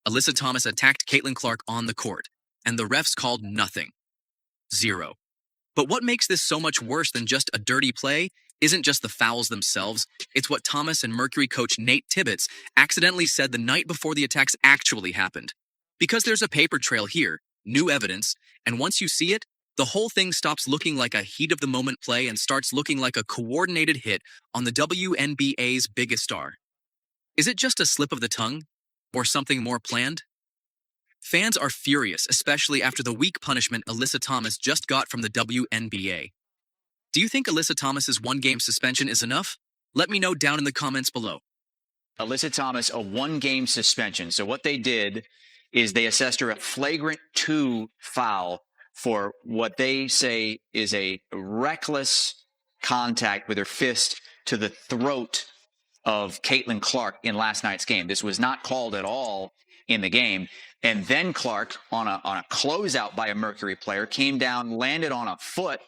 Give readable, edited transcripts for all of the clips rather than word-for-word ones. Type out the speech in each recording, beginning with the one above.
Alyssa Thomas attacked Caitlin Clark on the court, and the refs called nothing. 0. But what makes this so much worse than just a dirty play isn't just the fouls themselves, it's what Thomas and Mercury coach Nate Tibbetts accidentally said the night before the attacks actually happened. Because there's a paper trail here, new evidence, and once you see it, the whole thing stops looking like a heat-of-the-moment play and starts looking like a coordinated hit on the WNBA's biggest star. Is it just a slip of the tongue? Or something more planned? Fans are furious, especially after the weak punishment Alyssa Thomas just got from the WNBA. Do you think Alyssa Thomas's one-game suspension is enough? Let me know down in the comments below. Alyssa Thomas, a one-game suspension. So what they did is they assessed her a flagrant 2 foul for what they say is a reckless contact with her fist to the throat of Caitlin Clark in last night's game. This was not called at all in the game. And then Clark, on a closeout by a Mercury player, came down, landed on a foot,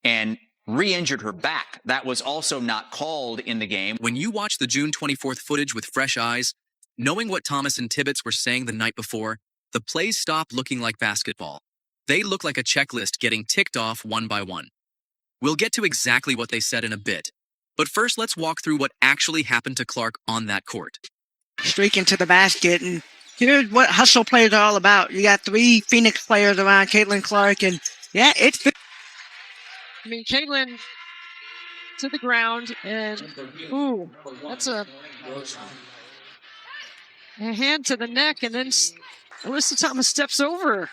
and re-injured her back. That was also not called in the game. When you watch the June 24th footage with fresh eyes, knowing what Thomas and Tibbetts were saying the night before, the plays stop looking like basketball. They look like a checklist getting ticked off one by one. We'll get to exactly what they said in a bit, but first let's walk through what actually happened to Clark on that court. Streak into the basket, and here's what hustle players are all about. You got 3 Phoenix players around Caitlin Clark, and yeah, it's... I mean, Caitlin to the ground, and ooh, that's a hand to the neck, and then Alyssa Thomas steps over.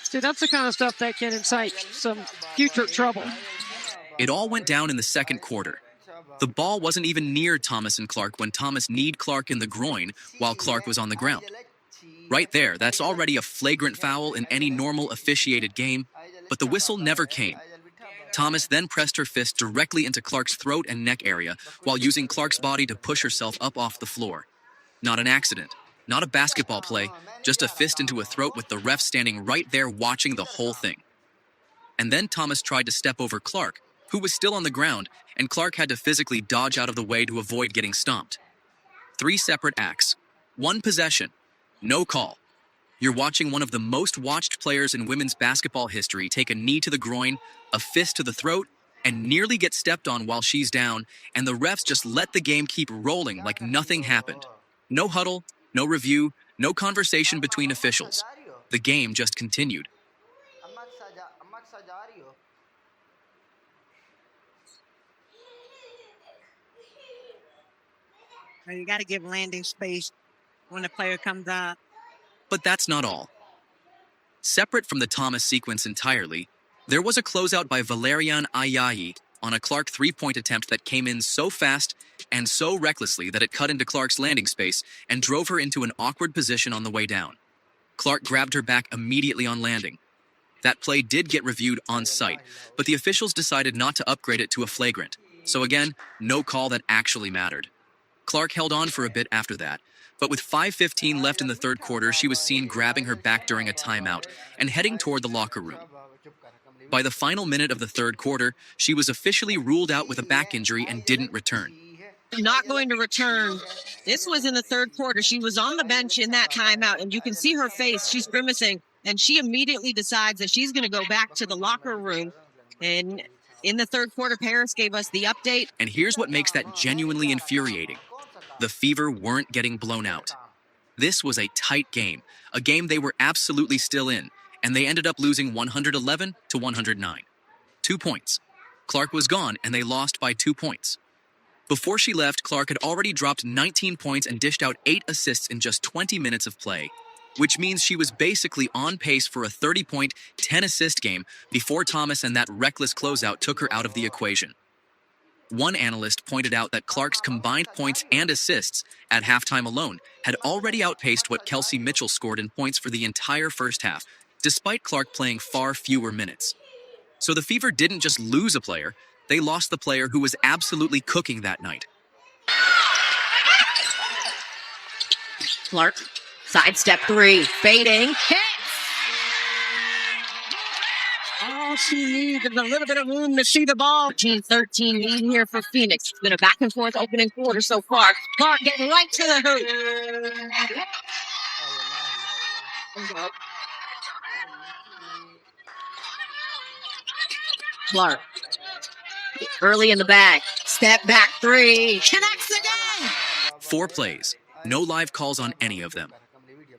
See, that's the kind of stuff that can incite some future trouble. It all went down in the second quarter. The ball wasn't even near Thomas and Clark when Thomas kneed Clark in the groin while Clark was on the ground. Right there, that's already a flagrant foul in any normal officiated game, but the whistle never came. Thomas then pressed her fist directly into Clark's throat and neck area while using Clark's body to push herself up off the floor. Not an accident, not a basketball play, just a fist into a throat with the ref standing right there watching the whole thing. And then Thomas tried to step over Clark, who was still on the ground, and Clark had to physically dodge out of the way to avoid getting stomped. 3 separate acts, 1 possession, no call. You're watching one of the most watched players in women's basketball history take a knee to the groin, a fist to the throat, and nearly get stepped on while she's down, and the refs just let the game keep rolling like nothing happened. No huddle, no review, no conversation between officials. The game just continued. You got to give landing space when the player comes up. But that's not all. Separate from the Thomas sequence entirely, there was a closeout by Valerian Ayayi on a Clark 3-point attempt that came in so fast and so recklessly that it cut into Clark's landing space and drove her into an awkward position on the way down. Clark grabbed her back immediately on landing. That play did get reviewed on site, but the officials decided not to upgrade it to a flagrant. So again, no call that actually mattered. Clark held on for a bit after that, but with 5:15 left in the third quarter, she was seen grabbing her back during a timeout and heading toward the locker room. By the final minute of the third quarter, she was officially ruled out with a back injury and didn't return. Not going to return. This was in the third quarter. She was on the bench in that timeout, and you can see her face. She's grimacing, and she immediately decides that she's going to go back to the locker room. And in the third quarter, Paris gave us the update. And here's what makes that genuinely infuriating. The Fever weren't getting blown out. This was a tight game, a game they were absolutely still in, and they ended up losing 111 to 109. 2 points. Clark was gone, and they lost by 2 points. Before she left, Clark had already dropped 19 points and dished out 8 assists in just 20 minutes of play, which means she was basically on pace for a 30-point, 10-assist game before Thomas and that reckless closeout took her out of the equation. One analyst pointed out that Clark's combined points and assists at halftime alone had already outpaced what Kelsey Mitchell scored in points for the entire first half, despite Clark playing far fewer minutes. So the Fever didn't just lose a player, they lost the player who was absolutely cooking that night. Clark, sidestep 3, fading, hit! All she needs is a little bit of room to see the ball. 13 lead here for Phoenix. It's been a back and forth opening quarter so far. Clark getting right to the hoop. Clark. Early in the bag. Step back three. Connects again. 4 plays, no live calls on any of them.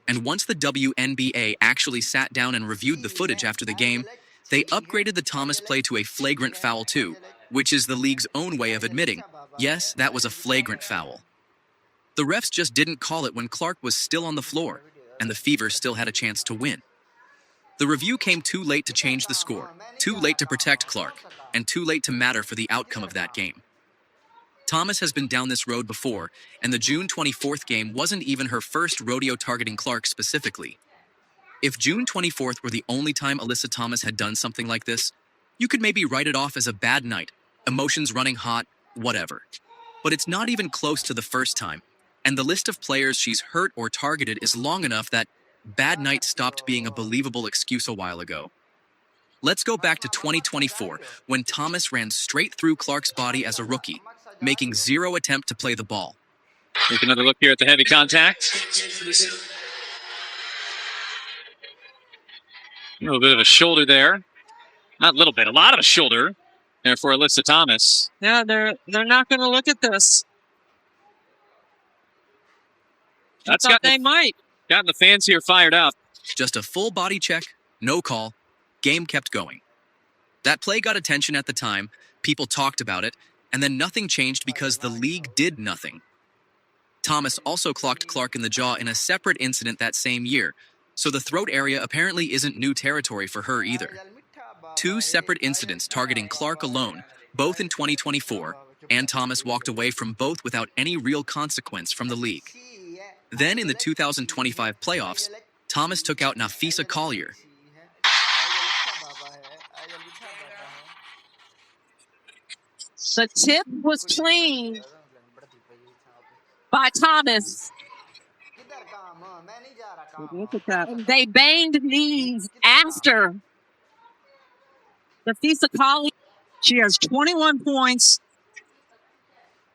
And once the WNBA actually sat down and reviewed the footage after the game, they upgraded the Thomas play to a flagrant foul too, which is the league's own way of admitting, yes, that was a flagrant foul. The refs just didn't call it when Clark was still on the floor, and the Fever still had a chance to win. The review came too late to change the score, too late to protect Clark, and too late to matter for the outcome of that game. Thomas has been down this road before, and the June 24th game wasn't even her first rodeo targeting Clark specifically. If June 24th were the only time Alyssa Thomas had done something like this, you could maybe write it off as a bad night, emotions running hot, whatever. But it's not even close to the first time, and the list of players she's hurt or targeted is long enough that bad night stopped being a believable excuse a while ago. Let's go back to 2024, when Thomas ran straight through Clark's body as a rookie, making 0 attempt to play the ball. Take another look here at the heavy contact. A little bit of a shoulder there. Not a little bit, a lot of a shoulder there for Alyssa Thomas. Yeah, they're not going to look at this. That's They might. gotten the fans here fired up. Just a full body check, no call, game kept going. That play got attention at the time, people talked about it, and then nothing changed because the league did nothing. Thomas also clocked Clark in the jaw in a separate incident that same year, so the throat area apparently isn't new territory for her either. 2 separate incidents targeting Clark alone, both in 2024, and Thomas walked away from both without any real consequence from the league. Then in the 2025 playoffs, Thomas took out Napheesa Collier. The tip was clean by Thomas. Look at that. They banged knees after. Napheesa Collier. She has 21 points,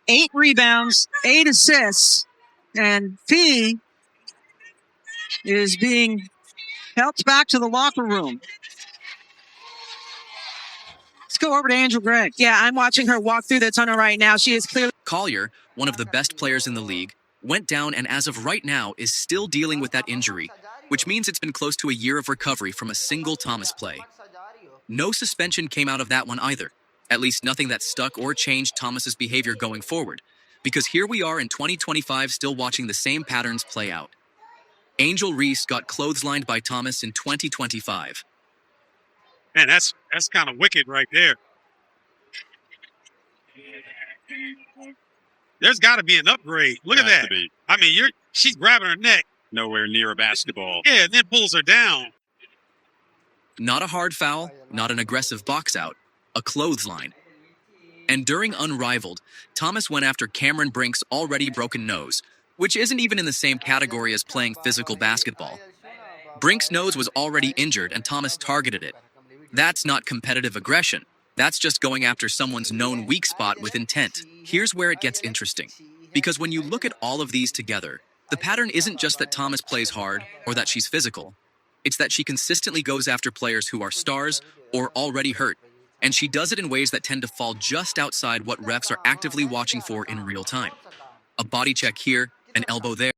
8 rebounds, 8 assists, and Fee is being helped back to the locker room. Let's go over to Angel Gregg. Yeah, I'm watching her walk through the tunnel right now. She is clearly. Collier, one of the best players in the league, went down and as of right now is still dealing with that injury, which means it's been close to a year of recovery from a single Thomas play. No suspension came out of that one either, at least nothing that stuck or changed Thomas's behavior going forward, because here we are in 2025 still watching the same patterns play out. Angel Reese got clotheslined by Thomas in 2025. Man, that's kind of wicked right there. There's got to be an upgrade. Look at that. I mean, she's grabbing her neck. Nowhere near a basketball. Yeah, and then pulls her down. Not a hard foul, not an aggressive box out, a clothesline. And during Unrivaled, Thomas went after Cameron Brink's already broken nose, which isn't even in the same category as playing physical basketball. Brink's nose was already injured and Thomas targeted it. That's not competitive aggression. That's just going after someone's known weak spot with intent. Here's where it gets interesting. Because when you look at all of these together, the pattern isn't just that Thomas plays hard or that she's physical. It's that she consistently goes after players who are stars or already hurt, and she does it in ways that tend to fall just outside what refs are actively watching for in real time. A body check here, an elbow there.